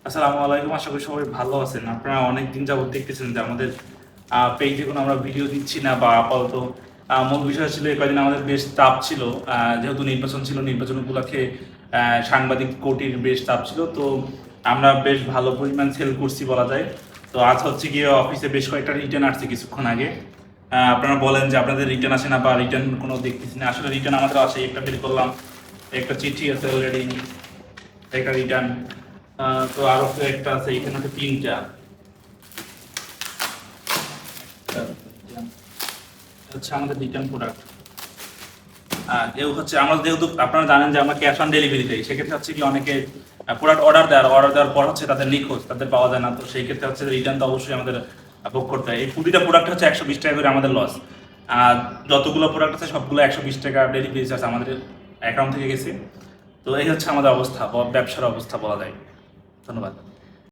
আসসালামু আলাইকুম, আশা করি সবাই ভালো আছেন। আপনারা অনেক দিন যাবত দেখতেছেন যে আমাদের পেজে কোনো আমরা ভিডিও দিচ্ছি না বা আপাতত মূল বিষয় ছিল এই কদিন আমাদের বেশ চাপ ছিল। যেহেতু নির্বাচন ছিল, নির্বাচন উপলক্ষে সাংবাদিক কোটির বেশ চাপ ছিল, তো আমরা বেশ ভালো পরিমাণ সেল করছি বলা যায়। তো আজ হচ্ছে গিয়ে অফিসে বেশ কয়েকটা রিটার্ন আসছে কিছুক্ষণ আগে। আপনারা বলেন যে আপনাদের রিটার্ন আসে না বা রিটার্ন কোনো দেখতেছি না, আসলে রিটার্ন আমাদের আসে। একটা বের করলাম, একটা চিঠি আছে অলরেডি, একটা রিটার্ন। তো আরো একটা আছে, এখানে আছে তিনটা। হচ্ছে আমাদের রিটার্ন প্রোডাক্ট। এও হচ্ছে আমরা যেহেতু আপনারা জানেন যে আমরা ক্যাশ অন ডেলিভারি দেই, সেক্ষেত্রে হচ্ছে কি অনেকে প্রোডাক্ট অর্ডার দেওয়ার পর হচ্ছে তাদের নিখোঁজ, তাদের পাওয়া যায় না। তো সেই ক্ষেত্রে হচ্ছে রিটার্ন তো অবশ্যই আমাদের ভোগ করতে হয়। এই প্রতিটা প্রোডাক্ট হচ্ছে 120 টাকা করে আমাদের লস। আর যতগুলো প্রোডাক্ট আছে সবগুলো 120 টাকা ডেলিভারি চার্জ আমাদের অ্যাকাউন্ট থেকে গেছে। তো এই হচ্ছে আমাদের অবস্থা, ব্যবসার অবস্থা বলা যায়। ধন্যবাদ।